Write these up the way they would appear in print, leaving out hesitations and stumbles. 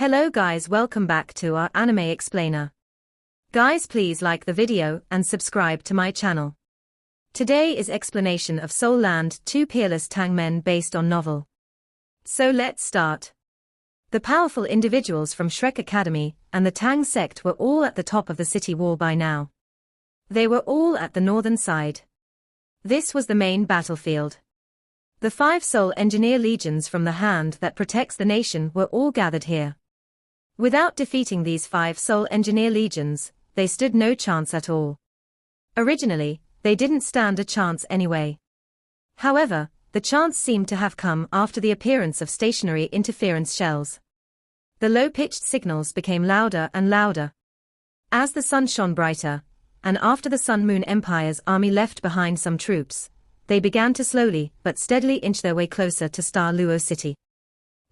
Hello guys, welcome back to our anime explainer. Guys, please like the video and subscribe to my channel. Today is explanation of Soul Land 2 Peerless Tang Men based on novel. So let's start. The powerful individuals from Shrek Academy and the Tang sect were all at the top of the city wall by now. They were all at the northern side. This was the main battlefield. The 5 Soul Engineer legions from the hand that protects the nation were all gathered here. Without defeating these 5 Soul Engineer legions, they stood no chance at all. Originally, they didn't stand a chance anyway. However, the chance seemed to have come after the appearance of stationary interference shells. The low-pitched signals became louder and louder. As the sun shone brighter, and after the Sun Moon Empire's army left behind some troops, they began to slowly but steadily inch their way closer to Star Luo City.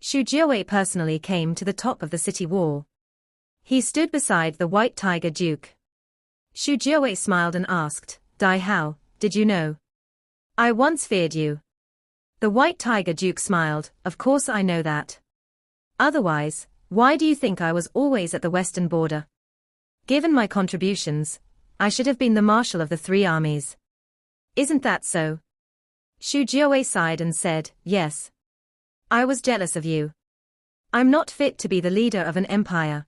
Xu Jiawei personally came to the top of the city wall. He stood beside the White Tiger Duke. Xu Jiawei smiled and asked, "Dai Hao, did you know? I once feared you." The White Tiger Duke smiled, "Of course I know that. Otherwise, why do you think I was always at the western border? Given my contributions, I should have been the marshal of the 3 armies. Isn't that so?" Xu Jiawei sighed and said, "Yes. I was jealous of you. I'm not fit to be the leader of an empire."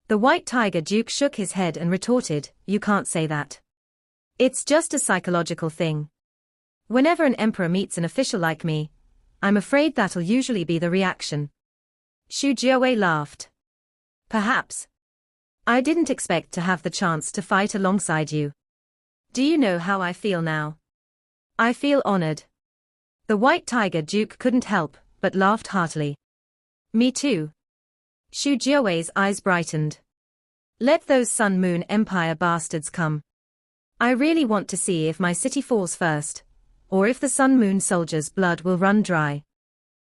The White Tiger Duke shook his head and retorted, "You can't say that. It's just a psychological thing. Whenever an emperor meets an official like me, I'm afraid that'll usually be the reaction." Xu Jiawei laughed. "Perhaps. I didn't expect to have the chance to fight alongside you. Do you know how I feel now? I feel honored." The White Tiger Duke couldn't help but laughed heartily. "Me too." Xu Jiawei's eyes brightened. "Let those Sun Moon Empire bastards come. I really want to see if my city falls first, or if the Sun Moon soldiers' blood will run dry."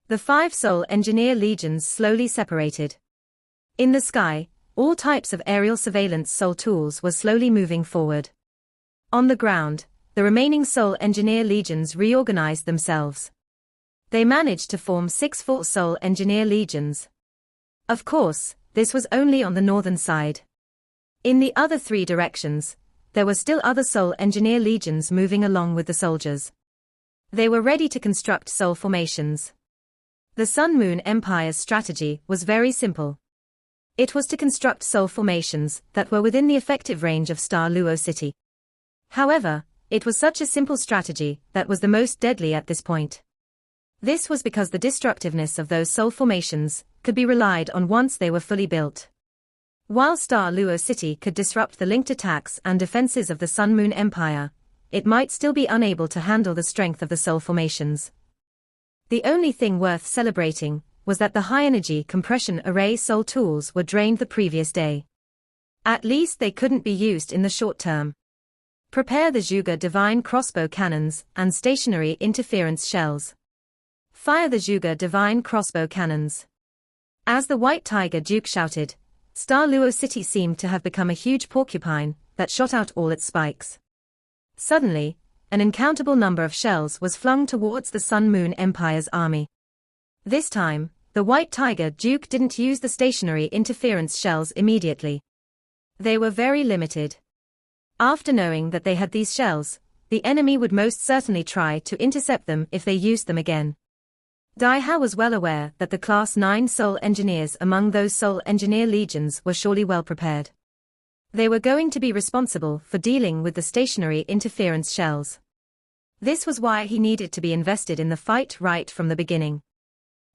The 5 Soul Engineer legions slowly separated. In the sky, all types of aerial surveillance soul tools were slowly moving forward. On the ground, the remaining Soul Engineer legions reorganized themselves. They managed to form 6 full Soul Engineer legions. Of course, this was only on the northern side. In the other 3 directions, there were still other Soul Engineer legions moving along with the soldiers. They were ready to construct soul formations. The Sun Moon Empire's strategy was very simple. It was to construct soul formations that were within the effective range of Star Luo City. However, it was such a simple strategy that was the most deadly at this point. This was because the destructiveness of those soul formations could be relied on once they were fully built. While Star Luo City could disrupt the linked attacks and defenses of the Sun Moon Empire, it might still be unable to handle the strength of the soul formations. The only thing worth celebrating was that the high-energy compression array soul tools were drained the previous day. At least they couldn't be used in the short term. Prepare the Zhuge Divine Crossbow Cannons and Stationary Interference Shells. Fire the Zhuge Divine Crossbow Cannons. As the White Tiger Duke shouted, Star Luo City seemed to have become a huge porcupine that shot out all its spikes. Suddenly, an uncountable number of shells was flung towards the Sun Moon Empire's army. This time, the White Tiger Duke didn't use the stationary interference shells immediately. They were very limited. After knowing that they had these shells, the enemy would most certainly try to intercept them if they used them again. Dai Hao was well aware that the Class 9 Soul Engineers among those Soul Engineer legions were surely well prepared. They were going to be responsible for dealing with the stationary interference shells. This was why he needed to be invested in the fight right from the beginning.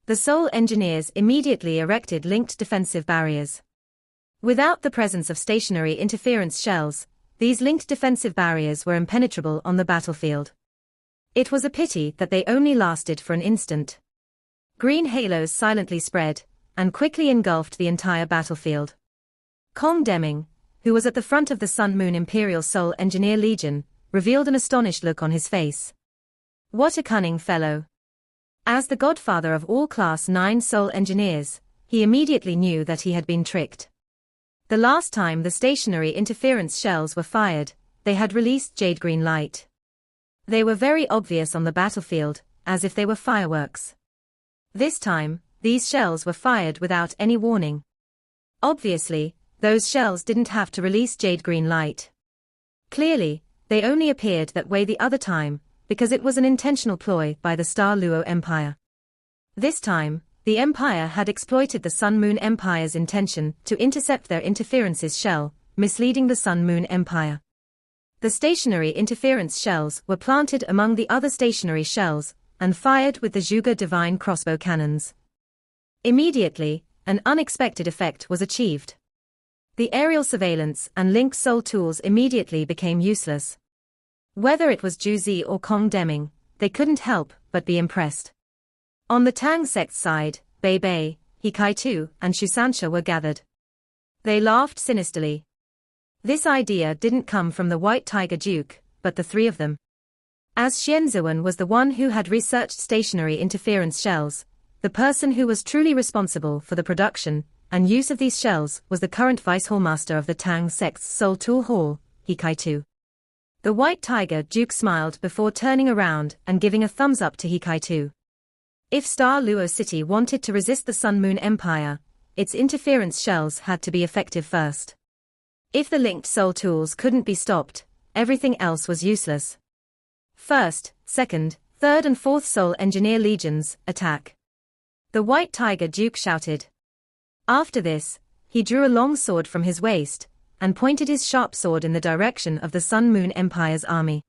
The Soul Engineers immediately erected linked defensive barriers. Without the presence of stationary interference shells, these linked defensive barriers were impenetrable on the battlefield. It was a pity that they only lasted for an instant. Green halos silently spread, and quickly engulfed the entire battlefield. Kong Deming, who was at the front of the Sun Moon Imperial Soul Engineer Legion, revealed an astonished look on his face. What a cunning fellow. As the godfather of all Class 9 Soul Engineers, he immediately knew that he had been tricked. The last time the stationary interference shells were fired, they had released jade green light. They were very obvious on the battlefield, as if they were fireworks. This time, these shells were fired without any warning. Obviously, those shells didn't have to release jade green light. Clearly, they only appeared that way the other time, because it was an intentional ploy by the Star Luo Empire. This time, the Empire had exploited the Sun-Moon Empire's intention to intercept their interferences shell, misleading the Sun-Moon Empire. The stationary interference shells were planted among the other stationary shells, and fired with the Zhuge divine crossbow cannons. Immediately, an unexpected effect was achieved. The aerial surveillance and linked soul tools immediately became useless. Whether it was Zhu Zi or Kong Deming, they couldn't help but be impressed. On the Tang sect's side, Bei Bei, He Kai-tu, and Shu Sanxia were gathered. They laughed sinisterly. This idea didn't come from the White Tiger Duke, but the three of them. As Xian Ziwen was the one who had researched stationary interference shells, the person who was truly responsible for the production and use of these shells was the current Vice Hallmaster of the Tang sect's Soul Tool Hall, He Kai-tu. The White Tiger Duke smiled before turning around and giving a thumbs up to He Kai-tu. If Star Luo City wanted to resist the Sun-Moon Empire, its interference shells had to be effective first. If the linked soul tools couldn't be stopped, everything else was useless. First, second, third and fourth Soul Engineer Legions, attack! The White Tiger Duke shouted. After this, he drew a long sword from his waist, and pointed his sharp sword in the direction of the Sun-Moon Empire's army.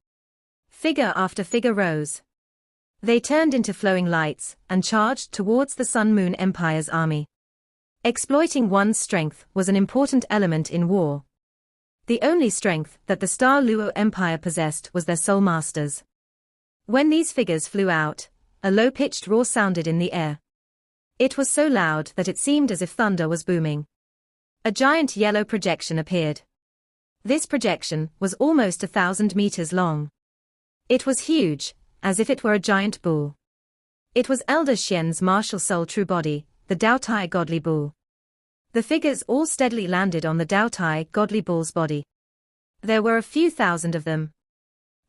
Figure after figure rose. They turned into flowing lights, and charged towards the Sun-Moon Empire's army. Exploiting one's strength was an important element in war. The only strength that the Star Luo Empire possessed was their soul masters. When these figures flew out, a low-pitched roar sounded in the air. It was so loud that it seemed as if thunder was booming. A giant yellow projection appeared. This projection was almost 1,000 meters long. It was huge, as if it were a giant bull. It was Elder Xian's martial soul true body, the Dao Tai godly bull. The figures all steadily landed on the Dao Tai godly bull's body. There were a few thousand of them.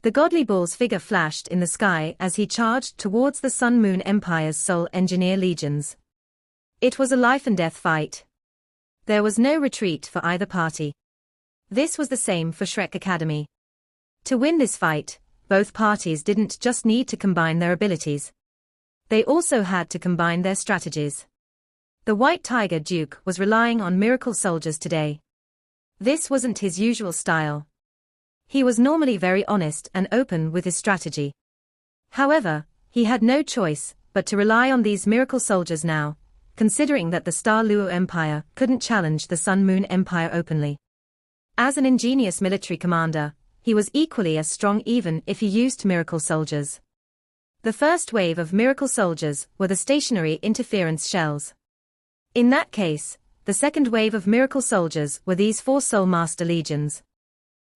The godly bull's figure flashed in the sky as he charged towards the Sun-Moon Empire's Soul Engineer Legions. It was a life-and-death fight. There was no retreat for either party. This was the same for Shrek Academy. To win this fight, both parties didn't just need to combine their abilities. They also had to combine their strategies. The White Tiger Duke was relying on miracle soldiers today. This wasn't his usual style. He was normally very honest and open with his strategy. However, he had no choice but to rely on these miracle soldiers now, considering that the Star Luo Empire couldn't challenge the Sun-Moon Empire openly. As an ingenious military commander, he was equally as strong even if he used miracle soldiers. The first wave of miracle soldiers were the stationary interference shells. In that case, the second wave of miracle soldiers were these 4 Soul Master Legions.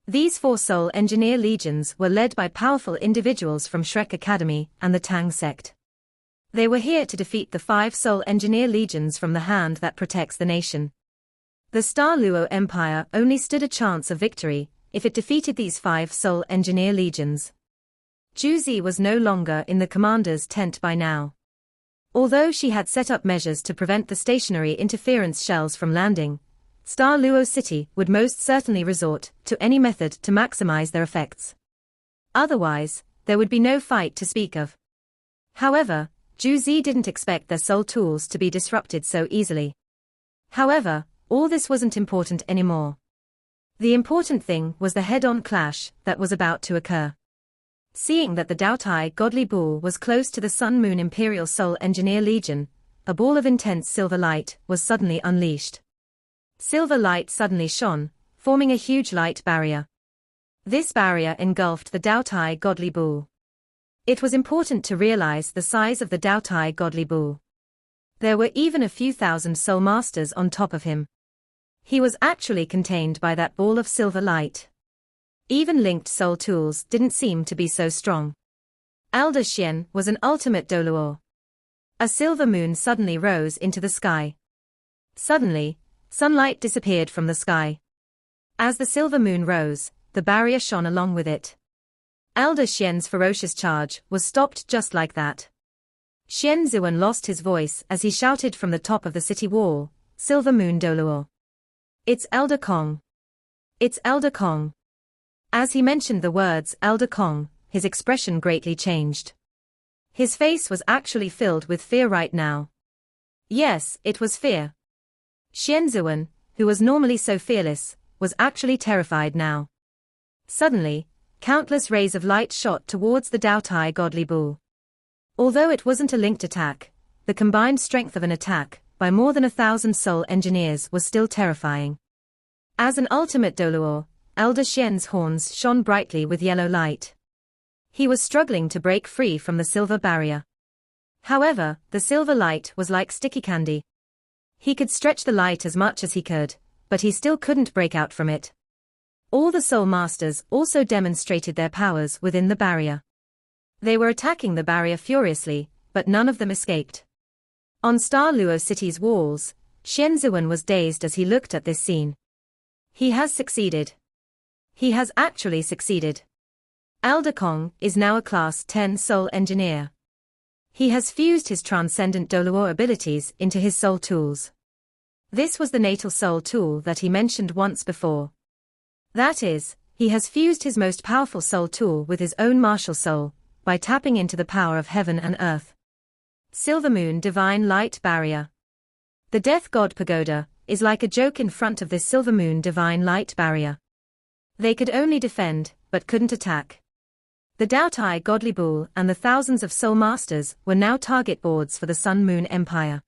These 4 Soul Engineer Legions were led by powerful individuals from Shrek Academy and the Tang sect. They were here to defeat the 5 Soul Engineer Legions from the hand that protects the nation. The Star Luo Empire only stood a chance of victory if it defeated these 5 Soul Engineer Legions. Zhu Zi was no longer in the commander's tent by now. Although she had set up measures to prevent the stationary interference shells from landing, Star Luo City would most certainly resort to any method to maximize their effects. Otherwise, there would be no fight to speak of. However, Zhu Zi didn't expect their soul tools to be disrupted so easily. However, all this wasn't important anymore. The important thing was the head-on clash that was about to occur. Seeing that the Dao Tai godly bull was close to the Sun-Moon Imperial Soul Engineer Legion, a ball of intense silver light was suddenly unleashed. Silver light suddenly shone, forming a huge light barrier. This barrier engulfed the Dao Tai godly bull. It was important to realize the size of the Dao Tai godly bull. There were even a few thousand soul masters on top of him. He was actually contained by that ball of silver light. Even linked soul tools didn't seem to be so strong. Elder Xian was an ultimate Doluo. A silver moon suddenly rose into the sky. Suddenly, sunlight disappeared from the sky. As the silver moon rose, the barrier shone along with it. Elder Xian's ferocious charge was stopped just like that. Xian Zuan lost his voice as he shouted from the top of the city wall, Silver Moon Doluo. It's Elder Kong. It's Elder Kong. As he mentioned the words Elder Kong, his expression greatly changed. His face was actually filled with fear right now. Yes, it was fear. Xian Zuan, who was normally so fearless, was actually terrified now. Suddenly, countless rays of light shot towards the Daotai godly bull. Although it wasn't a linked attack, the combined strength of an attack, by more than 1,000 soul engineers was still terrifying. As an ultimate Doluo, Elder Xian's horns shone brightly with yellow light. He was struggling to break free from the silver barrier. However, the silver light was like sticky candy. He could stretch the light as much as he could, but he still couldn't break out from it. All the Soul Masters also demonstrated their powers within the barrier. They were attacking the barrier furiously, but none of them escaped. On Star Luo City's walls, Xian Zuan was dazed as he looked at this scene. He has succeeded. He has actually succeeded. Elder Kong is now a Class 10 Soul Engineer. He has fused his transcendent Doluo abilities into his soul tools. This was the natal soul tool that he mentioned once before. That is, he has fused his most powerful soul tool with his own martial soul, by tapping into the power of heaven and earth. Silver Moon Divine Light Barrier. The Death God Pagoda is like a joke in front of this Silver Moon Divine Light Barrier. They could only defend, but couldn't attack. The Daotai Godly Bull and the thousands of Soul Masters were now target boards for the Sun Moon Empire.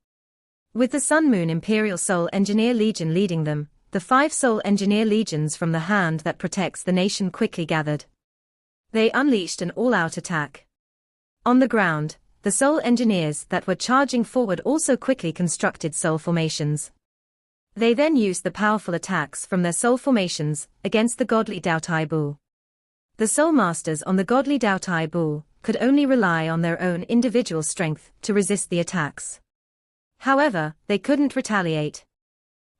With the Sun Moon Imperial Soul Engineer Legion leading them, the 5 Soul Engineer Legions from the hand that protects the nation quickly gathered. They unleashed an all-out attack. On the ground, the Soul Engineers that were charging forward also quickly constructed soul formations. They then used the powerful attacks from their soul formations against the godly Daotai Bull. The Soul Masters on the godly Daotai Bull could only rely on their own individual strength to resist the attacks. However, they couldn't retaliate.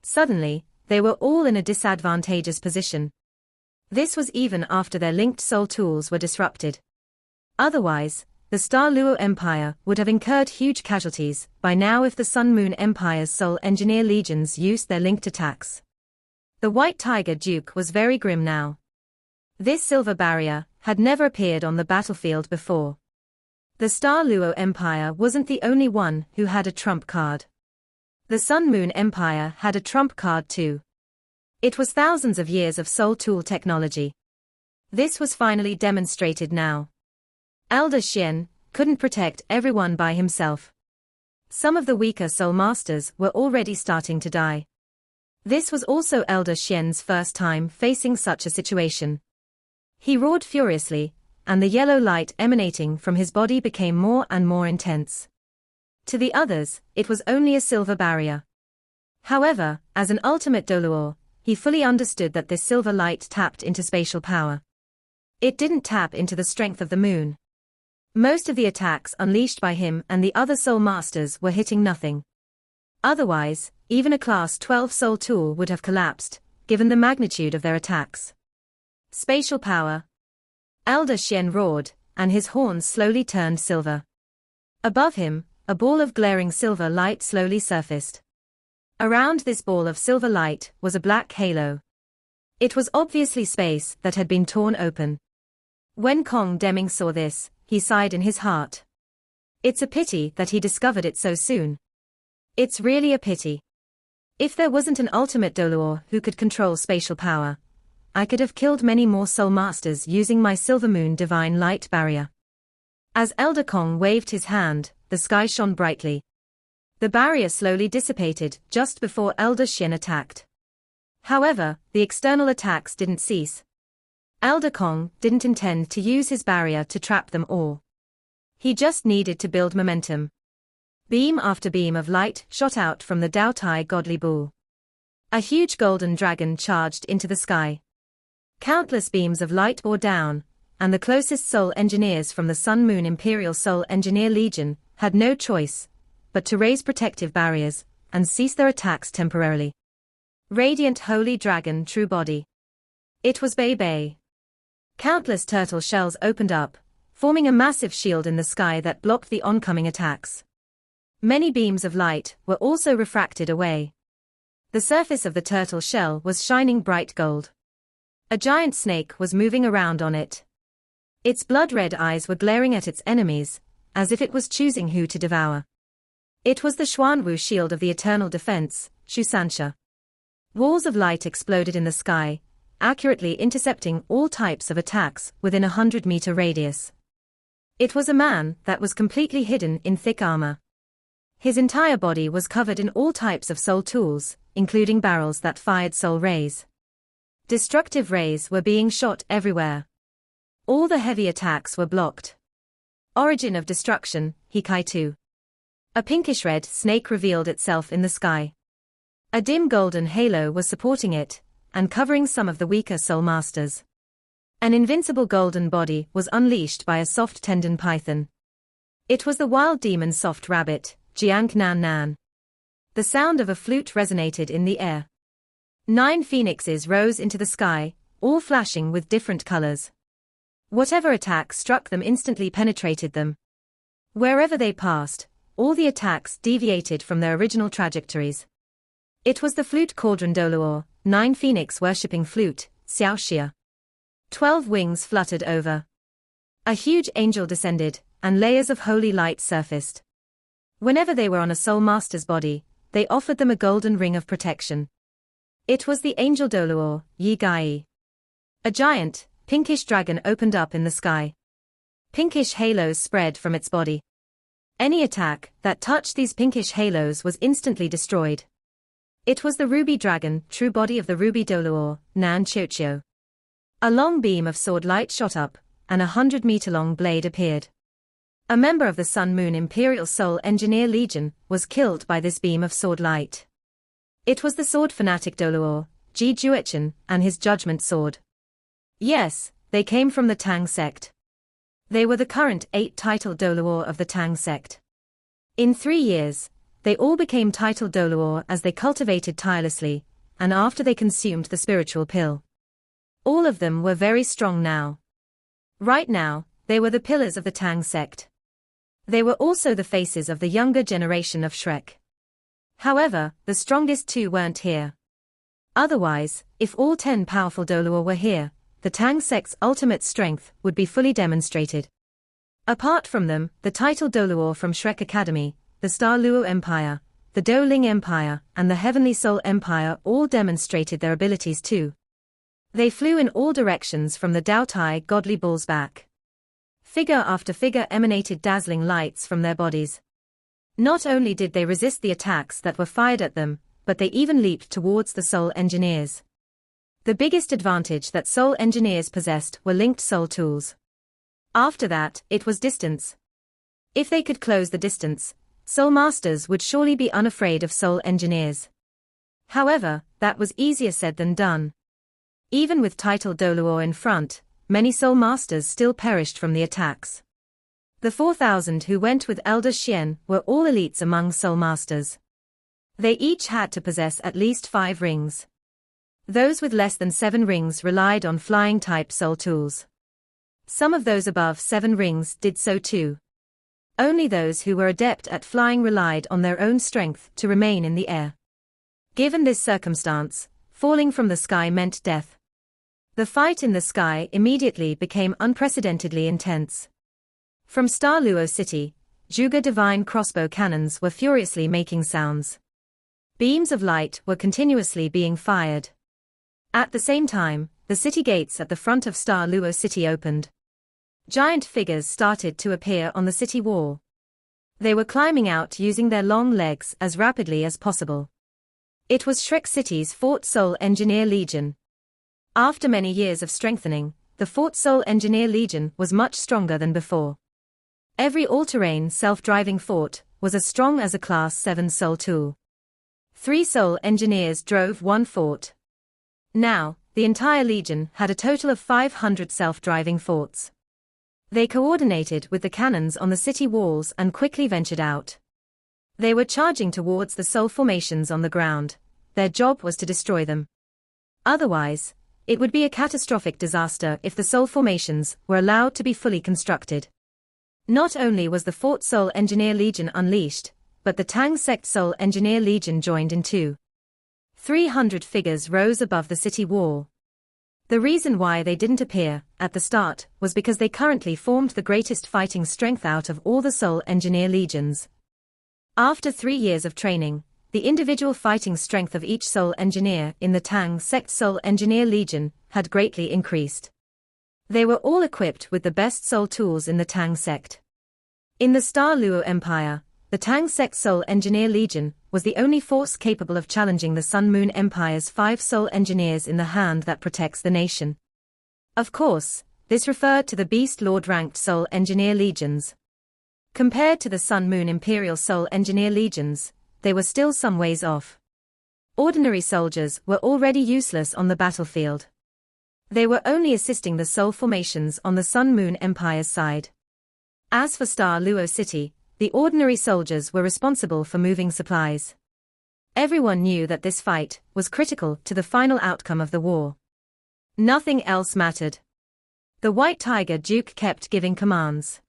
Suddenly, they were all in a disadvantageous position. This was even after their linked soul tools were disrupted. Otherwise, the Star Luo Empire would have incurred huge casualties by now if the Sun Moon Empire's Soul Engineer Legions used their linked attacks. The White Tiger Duke was very grim now. This silver barrier had never appeared on the battlefield before. The Star Luo Empire wasn't the only one who had a trump card. The Sun Moon Empire had a trump card too. It was thousands of years of soul tool technology. This was finally demonstrated now. Elder Xian couldn't protect everyone by himself. Some of the weaker Soul Masters were already starting to die. This was also Elder Xian's first time facing such a situation. He roared furiously, and the yellow light emanating from his body became more and more intense. To the others, it was only a silver barrier. However, as an ultimate Doluo, he fully understood that this silver light tapped into spatial power. It didn't tap into the strength of the moon. Most of the attacks unleashed by him and the other Soul Masters were hitting nothing. Otherwise, even a Class 12 Soul Tool would have collapsed, given the magnitude of their attacks. Spatial power. Elder Xian roared, and his horns slowly turned silver. Above him, a ball of glaring silver light slowly surfaced. Around this ball of silver light was a black halo. It was obviously space that had been torn open. When Kong Deming saw this, he sighed in his heart. It's a pity that he discovered it so soon. It's really a pity. If there wasn't an ultimate Doluo who could control spatial power, I could have killed many more Soul Masters using my Silver Moon Divine Light Barrier. As Elder Kong waved his hand, the sky shone brightly. The barrier slowly dissipated just before Elder Xian attacked. However, the external attacks didn't cease. Elder Kong didn't intend to use his barrier to trap them all. He just needed to build momentum. Beam after beam of light shot out from the Daotai Godly Bull. A huge golden dragon charged into the sky. Countless beams of light bore down, and the closest soul engineers from the Sun Moon Imperial Soul Engineer Legion had no choice but to raise protective barriers and cease their attacks temporarily. Radiant Holy Dragon True Body. It was Bei Bei. Countless turtle shells opened up, forming a massive shield in the sky that blocked the oncoming attacks. Many beams of light were also refracted away. The surface of the turtle shell was shining bright gold. A giant snake was moving around on it. Its blood-red eyes were glaring at its enemies, as if it was choosing who to devour. It was the Xuanwu shield of the eternal defense, Shusansha. Walls of light exploded in the sky, accurately intercepting all types of attacks within a 100-meter radius. It was a man that was completely hidden in thick armor. His entire body was covered in all types of soul tools, including barrels that fired soul rays. Destructive rays were being shot everywhere. All the heavy attacks were blocked. Origin of destruction, Hikaitu. A pinkish-red snake revealed itself in the sky. A dim golden halo was supporting it, and covering some of the weaker soul masters. An invincible golden body was unleashed by a soft tendon python. It was the wild demon soft rabbit, Jiang Nan Nan. The sound of a flute resonated in the air. 9 phoenixes rose into the sky, all flashing with different colors. Whatever attack struck them instantly penetrated them. Wherever they passed, all the attacks deviated from their original trajectories. It was the flute cauldron Doluor, 9 phoenix worshipping flute, Xiaoxia. 12 wings fluttered over. A huge angel descended, and layers of holy light surfaced. Whenever they were on a soul master's body, they offered them a golden ring of protection. It was the angel Doluor, Yi Gai. A giant, pinkish dragon opened up in the sky. Pinkish halos spread from its body. Any attack that touched these pinkish halos was instantly destroyed. It was the ruby dragon, true body of the ruby Doluor, Nan Qiuqiu. A long beam of sword light shot up, and a 100-meter-long blade appeared. A member of the Sun Moon Imperial Soul Engineer Legion was killed by this beam of sword light. It was the sword fanatic Doluor, Ji Juechen, and his judgment sword. Yes, they came from the Tang sect. They were the current 8 titled Doluor of the Tang sect. In 3 years, they all became titled Doluor as they cultivated tirelessly, and after they consumed the spiritual pill. All of them were very strong now. Right now, they were the pillars of the Tang sect. They were also the faces of the younger generation of Shrek. However, the strongest 2 weren't here. Otherwise, if all 10 powerful Doluor were here, the Tang sect's ultimate strength would be fully demonstrated. Apart from them, the titled Doluor from Shrek Academy, the Star Luo Empire, the Do Ling Empire, and the Heavenly Soul Empire all demonstrated their abilities too. They flew in all directions from the Dao Tai godly bull's back. Figure after figure emanated dazzling lights from their bodies. Not only did they resist the attacks that were fired at them, but they even leaped towards the soul engineers. The biggest advantage that soul engineers possessed were linked soul tools. After that, it was distance. If they could close the distance, soul masters would surely be unafraid of soul engineers. However, that was easier said than done. Even with titled Doluor in front, many soul masters still perished from the attacks. The 4,000 who went with Elder Xian were all elites among soul masters. They each had to possess at least 5 rings. Those with less than 7 rings relied on flying-type soul tools. Some of those above 7 rings did so too. Only those who were adept at flying relied on their own strength to remain in the air. Given this circumstance, falling from the sky meant death. The fight in the sky immediately became unprecedentedly intense. From Star Luo City, Zhuge divine crossbow cannons were furiously making sounds. Beams of light were continuously being fired. At the same time, the city gates at the front of Star Luo City opened. Giant figures started to appear on the city wall. They were climbing out using their long legs as rapidly as possible. It was Shrek City's 4th Soul Engineer Legion. After many years of strengthening, the 4th Soul Engineer Legion was much stronger than before. Every all-terrain self-driving fort was as strong as a Class 7 soul tool. 3 soul engineers drove one fort. Now, the entire legion had a total of 500 self-driving forts. They coordinated with the cannons on the city walls and quickly ventured out. They were charging towards the soul formations on the ground. Their job was to destroy them. Otherwise, it would be a catastrophic disaster if the soul formations were allowed to be fully constructed. Not only was the Fourth Soul Engineer Legion unleashed, but the Tang Sect Soul Engineer Legion joined in too. 300 figures rose above the city wall. The reason why they didn't appear at the start was because they currently formed the greatest fighting strength out of all the Soul Engineer Legions. After 3 years of training, the individual fighting strength of each Soul Engineer in the Tang Sect Soul Engineer Legion had greatly increased. They were all equipped with the best soul tools in the Tang Sect. In the Star Luo Empire, the Tang Sect Soul Engineer Legion was the only force capable of challenging the Sun Moon Empire's 5 Soul Engineers in the hand that protects the nation. Of course, this referred to the Beast Lord-ranked Soul Engineer Legions. Compared to the Sun Moon Imperial Soul Engineer Legions, they were still some ways off. Ordinary soldiers were already useless on the battlefield. They were only assisting the soul formations on the Sun Moon Empire's side. As for Star Luo City, the ordinary soldiers were responsible for moving supplies. Everyone knew that this fight was critical to the final outcome of the war. Nothing else mattered. The White Tiger Duke kept giving commands.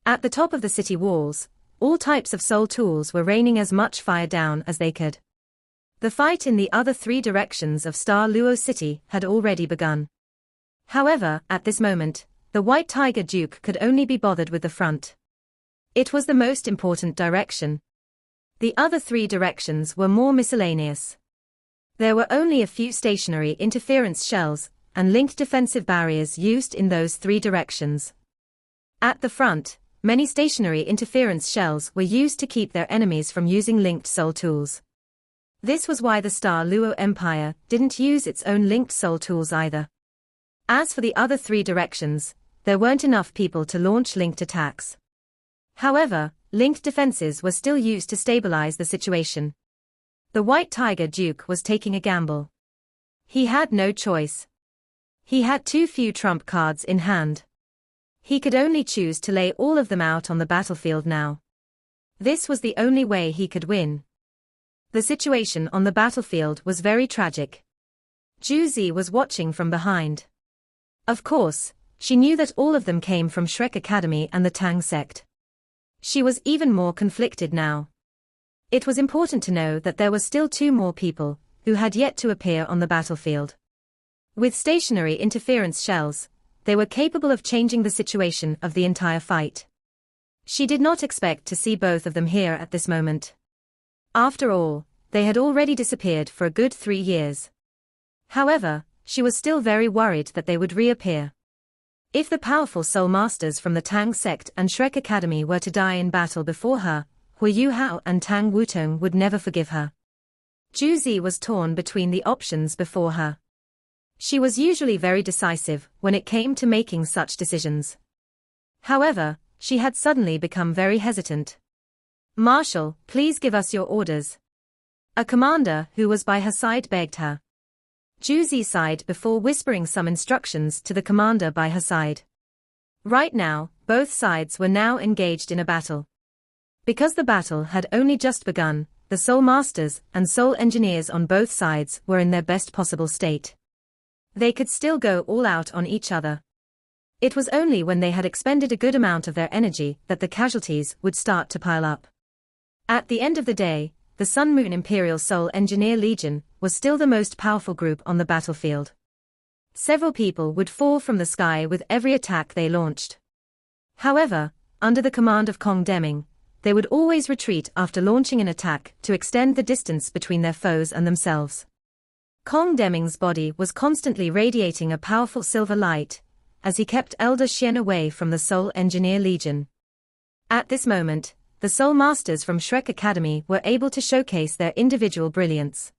At the top of the city walls, all types of soul tools were raining as much fire down as they could. The fight in the other 3 directions of Star Luo City had already begun. However, at this moment, the White Tiger Duke could only be bothered with the front. It was the most important direction. The other 3 directions were more miscellaneous. There were only a few stationary interference shells and linked defensive barriers used in those 3 directions. At the front, many stationary interference shells were used to keep their enemies from using linked soul tools. This was why the Star Luo Empire didn't use its own linked soul tools either. As for the other 3 directions, there weren't enough people to launch linked attacks. However, linked defenses were still used to stabilize the situation. The White Tiger Duke was taking a gamble. He had no choice. He had too few trump cards in hand. He could only choose to lay all of them out on the battlefield now. This was the only way he could win. The situation on the battlefield was very tragic. Juzi was watching from behind. Of course, she knew that all of them came from Shrek Academy and the Tang Sect. She was even more conflicted now. It was important to know that there were still 2 more people who had yet to appear on the battlefield. With stationary interference shells, they were capable of changing the situation of the entire fight. She did not expect to see both of them here at this moment. After all, they had already disappeared for a good 3 years. However, she was still very worried that they would reappear. If the powerful soul masters from the Tang Sect and Shrek Academy were to die in battle before her, Huo Yuhao and Tang Wutong would never forgive her. Juzi was torn between the options before her. She was usually very decisive when it came to making such decisions. However, she had suddenly become very hesitant. "Marshal, please give us your orders." A commander who was by her side begged her. Juzi sighed before whispering some instructions to the commander by her side. Right now, both sides were now engaged in a battle. Because the battle had only just begun, the Soul Masters and Soul Engineers on both sides were in their best possible state. They could still go all out on each other. It was only when they had expended a good amount of their energy that the casualties would start to pile up. At the end of the day, the Sun Moon Imperial Soul Engineer Legion was still the most powerful group on the battlefield. Several people would fall from the sky with every attack they launched. However, under the command of Kong Deming, they would always retreat after launching an attack to extend the distance between their foes and themselves. Kong Deming's body was constantly radiating a powerful silver light, as he kept Elder Xian away from the Soul Engineer Legion. At this moment, the Soul Masters from Shrek Academy were able to showcase their individual brilliance.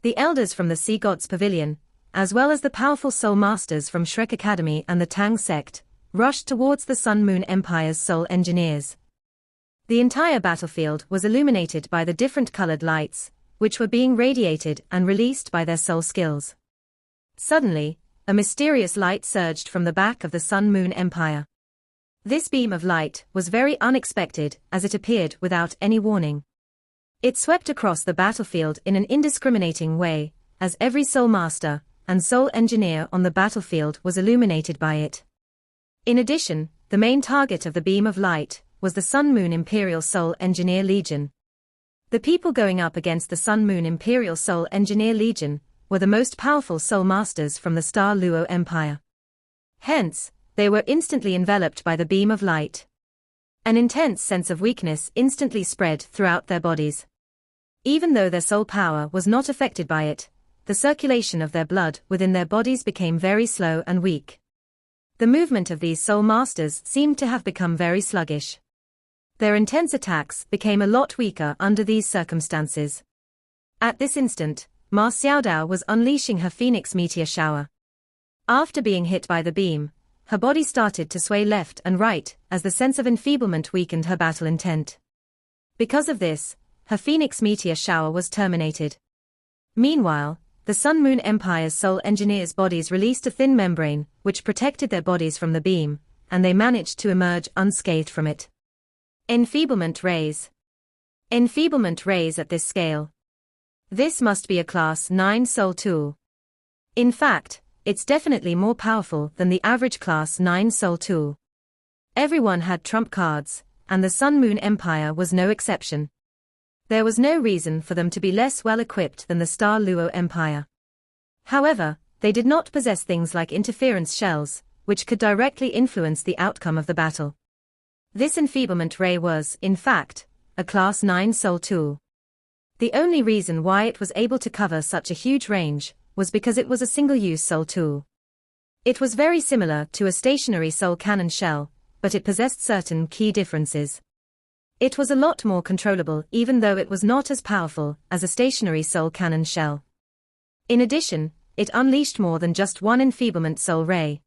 The elders from the Sea Gods Pavilion, as well as the powerful Soul Masters from Shrek Academy and the Tang Sect, rushed towards the Sun Moon Empire's Soul Engineers. The entire battlefield was illuminated by the different colored lights, which were being radiated and released by their soul skills. Suddenly, a mysterious light surged from the back of the Sun Moon Empire. This beam of light was very unexpected as it appeared without any warning. It swept across the battlefield in an indiscriminating way, as every Soul Master and Soul Engineer on the battlefield was illuminated by it. In addition, the main target of the beam of light was the Sun-Moon Imperial Soul Engineer Legion. The people going up against the Sun-Moon Imperial Soul Engineer Legion were the most powerful Soul Masters from the Star Luo Empire. Hence, they were instantly enveloped by the beam of light. An intense sense of weakness instantly spread throughout their bodies. Even though their soul power was not affected by it, the circulation of their blood within their bodies became very slow and weak. The movement of these Soul Masters seemed to have become very sluggish. Their intense attacks became a lot weaker under these circumstances. At this instant, Ma Xiaodao was unleashing her Phoenix Meteor Shower. After being hit by the beam, her body started to sway left and right as the sense of enfeeblement weakened her battle intent. Because of this, her Phoenix Meteor Shower was terminated. Meanwhile, the Sun-Moon Empire's Soul Engineers' bodies released a thin membrane which protected their bodies from the beam, and they managed to emerge unscathed from it. Enfeeblement rays. Enfeeblement rays at this scale. This must be a Class 9 Soul tool. In fact, it's definitely more powerful than the average Class 9 Soul tool. Everyone had trump cards, and the Sun-Moon Empire was no exception. There was no reason for them to be less well-equipped than the Star Luo Empire. However, they did not possess things like interference shells, which could directly influence the outcome of the battle. This enfeeblement ray was, in fact, a Class 9 Soul tool. The only reason why it was able to cover such a huge range was because it was a single-use Soul tool. It was very similar to a stationary Soul Cannon shell, but it possessed certain key differences. It was a lot more controllable even though it was not as powerful as a stationary Soul Cannon shell. In addition, it unleashed more than just one enfeeblement soul ray.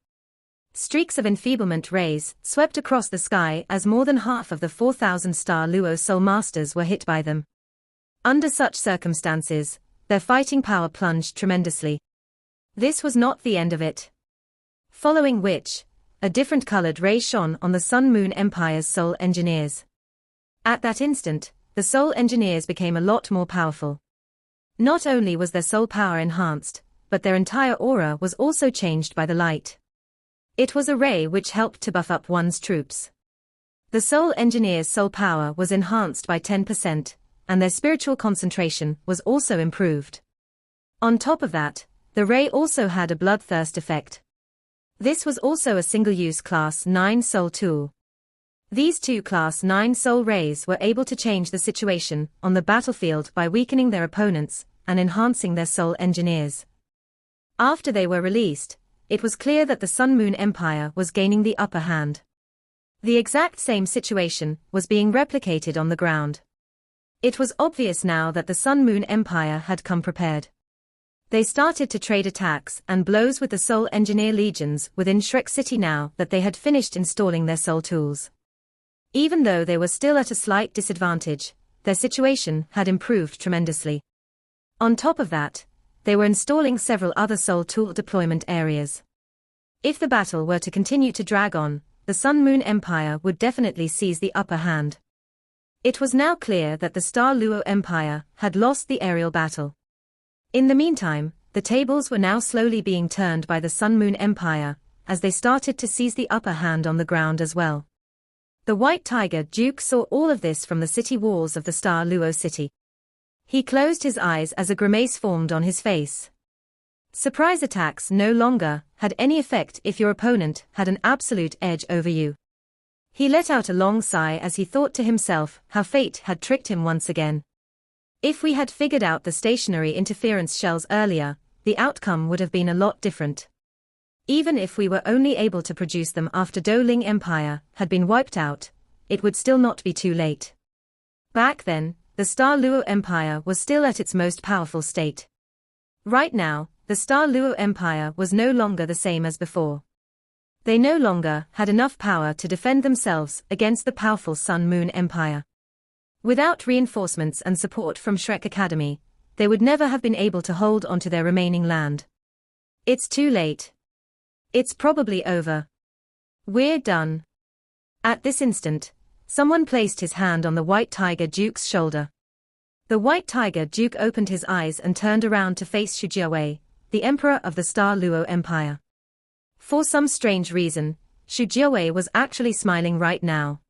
Streaks of enfeeblement rays swept across the sky as more than half of the 4,000 Star Luo Soul Masters were hit by them. Under such circumstances, their fighting power plunged tremendously. This was not the end of it. Following which, a different colored ray shone on the Sun-Moon Empire's Soul Engineers. At that instant, the Soul Engineers became a lot more powerful. Not only was their soul power enhanced, but their entire aura was also changed by the light. It was a ray which helped to buff up one's troops. The Soul Engineers' soul power was enhanced by 10%, and their spiritual concentration was also improved. On top of that, the ray also had a bloodthirst effect. This was also a single-use Class 9 Soul tool. These two Class 9 Soul rays were able to change the situation on the battlefield by weakening their opponents and enhancing their Soul Engineers. After they were released, it was clear that the Sun-Moon Empire was gaining the upper hand. The exact same situation was being replicated on the ground. It was obvious now that the Sun-Moon Empire had come prepared. They started to trade attacks and blows with the Soul Engineer legions within Shrek City now that they had finished installing their soul tools. Even though they were still at a slight disadvantage, their situation had improved tremendously. On top of that, they were installing several other soul tool deployment areas. If the battle were to continue to drag on, the Sun-Moon Empire would definitely seize the upper hand. It was now clear that the Star Luo Empire had lost the aerial battle. In the meantime, the tables were now slowly being turned by the Sun-Moon Empire, as they started to seize the upper hand on the ground as well. The White Tiger Duke saw all of this from the city walls of the Star Luo city. He closed his eyes as a grimace formed on his face. Surprise attacks no longer had any effect if your opponent had an absolute edge over you. He let out a long sigh as he thought to himself how fate had tricked him once again. If we had figured out the stationary interference shells earlier, the outcome would have been a lot different. Even if we were only able to produce them after Douling Empire had been wiped out, it would still not be too late. Back then, the Star Luo Empire was still at its most powerful state. Right now, the Star Luo Empire was no longer the same as before. They no longer had enough power to defend themselves against the powerful Sun-Moon Empire. Without reinforcements and support from Shrek Academy, they would never have been able to hold onto their remaining land. It's too late. It's probably over. We're done. At this instant, someone placed his hand on the White Tiger Duke's shoulder. The White Tiger Duke opened his eyes and turned around to face Shujiawei, the Emperor of the Star Luo Empire. For some strange reason, Xu Jiawei was actually smiling right now.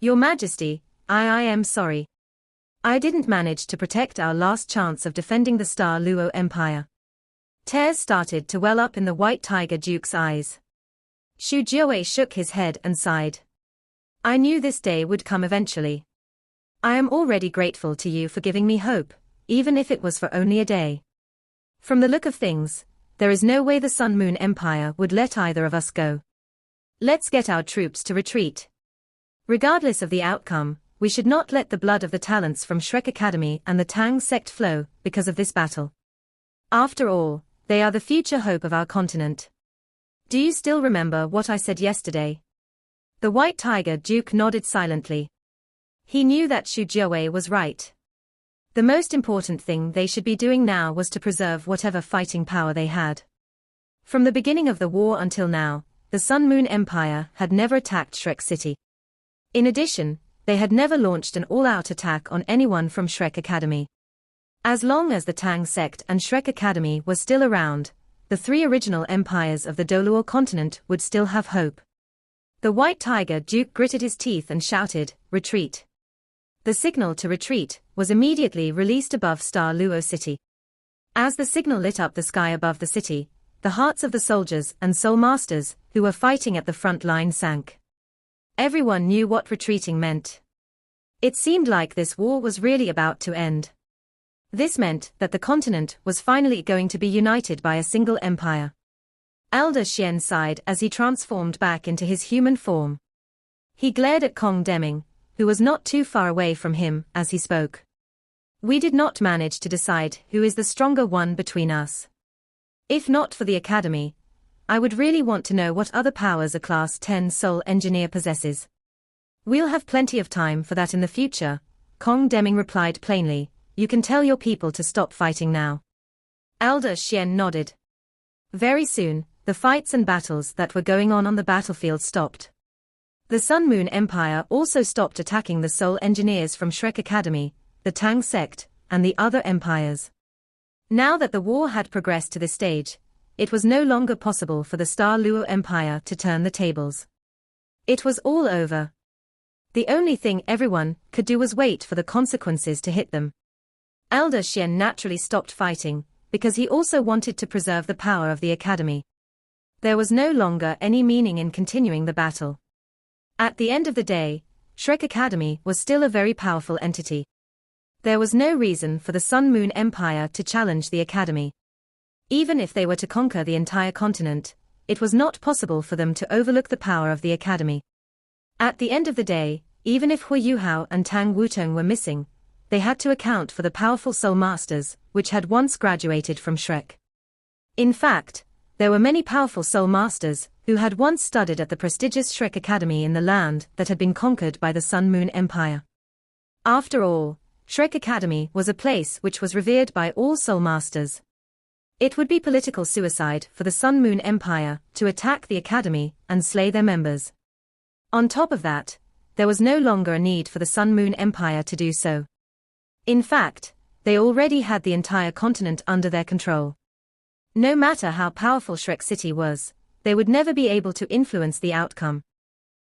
Your Majesty, I am sorry. I didn't manage to protect our last chance of defending the Star Luo Empire. Tears started to well up in the White Tiger Duke's eyes. Xu Jiawei shook his head and sighed. I knew this day would come eventually. I am already grateful to you for giving me hope, even if it was for only a day. From the look of things, there is no way the Sun Moon Empire would let either of us go. Let's get our troops to retreat. Regardless of the outcome, we should not let the blood of the talents from Shrek Academy and the Tang sect flow because of this battle. After all, they are the future hope of our continent. Do you still remember what I said yesterday? The White Tiger Duke nodded silently. He knew that Xu Jiawei was right. The most important thing they should be doing now was to preserve whatever fighting power they had. From the beginning of the war until now, the Sun Moon Empire had never attacked Shrek City. In addition, they had never launched an all-out attack on anyone from Shrek Academy. As long as the Tang sect and Shrek Academy was still around, the three original empires of the Doluo continent would still have hope. The White Tiger Duke gritted his teeth and shouted, "Retreat." The signal to retreat was immediately released above Star Luo City. As the signal lit up the sky above the city, the hearts of the soldiers and soul masters who were fighting at the front line sank. Everyone knew what retreating meant. It seemed like this war was really about to end. This meant that the continent was finally going to be united by a single empire. Elder Xian sighed as he transformed back into his human form. He glared at Kong Deming, who was not too far away from him, as he spoke. We did not manage to decide who is the stronger one between us. If not for the Academy, I would really want to know what other powers a Class 10 Soul Engineer possesses. We'll have plenty of time for that in the future, Kong Deming replied plainly. You can tell your people to stop fighting now. Elder Xian nodded. Very soon, the fights and battles that were going on the battlefield stopped. The Sun Moon Empire also stopped attacking the Soul Engineers from Shrek Academy, the Tang sect, and the other empires. Now that the war had progressed to this stage, it was no longer possible for the Star Luo Empire to turn the tables. It was all over. The only thing everyone could do was wait for the consequences to hit them. Elder Xian naturally stopped fighting, because he also wanted to preserve the power of the Academy. There was no longer any meaning in continuing the battle. At the end of the day, Shrek Academy was still a very powerful entity. There was no reason for the Sun Moon Empire to challenge the Academy. Even if they were to conquer the entire continent, it was not possible for them to overlook the power of the Academy. At the end of the day, even if Huo Yuhao and Tang Wutong were missing, they had to account for the powerful Soul Masters, which had once graduated from Shrek. In fact, there were many powerful Soul Masters who had once studied at the prestigious Shrek Academy in the land that had been conquered by the Sun Moon Empire. After all, Shrek Academy was a place which was revered by all Soul Masters. It would be political suicide for the Sun Moon Empire to attack the Academy and slay their members. On top of that, there was no longer a need for the Sun Moon Empire to do so. In fact, they already had the entire continent under their control. No matter how powerful Shrek City was, they would never be able to influence the outcome.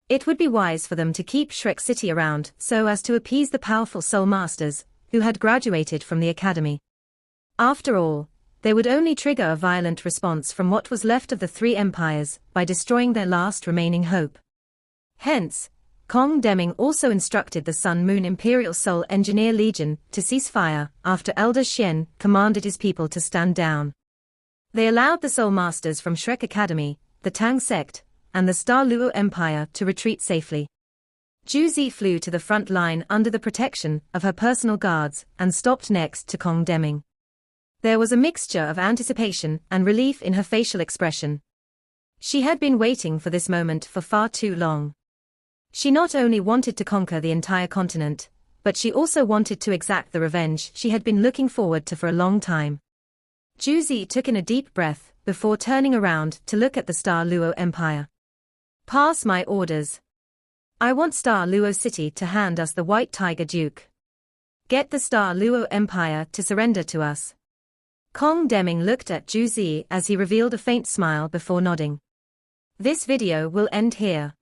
It would be wise for them to keep Shrek City around so as to appease the powerful Soul Masters, who had graduated from the Academy. After all, they would only trigger a violent response from what was left of the three empires by destroying their last remaining hope. Hence, Kong Deming also instructed the Sun Moon Imperial Soul Engineer Legion to cease fire after Elder Xian commanded his people to stand down. They allowed the Soul Masters from Shrek Academy, the Tang sect, and the Star Luo Empire to retreat safely. Juzi flew to the front line under the protection of her personal guards and stopped next to Kong Deming. There was a mixture of anticipation and relief in her facial expression. She had been waiting for this moment for far too long. She not only wanted to conquer the entire continent, but she also wanted to exact the revenge she had been looking forward to for a long time. Juzi took in a deep breath before turning around to look at the Star Luo Empire. Pass my orders. I want Star Luo City to hand us the White Tiger Duke. Get the Star Luo Empire to surrender to us. Kong Deming looked at Juzi as he revealed a faint smile before nodding. This video will end here.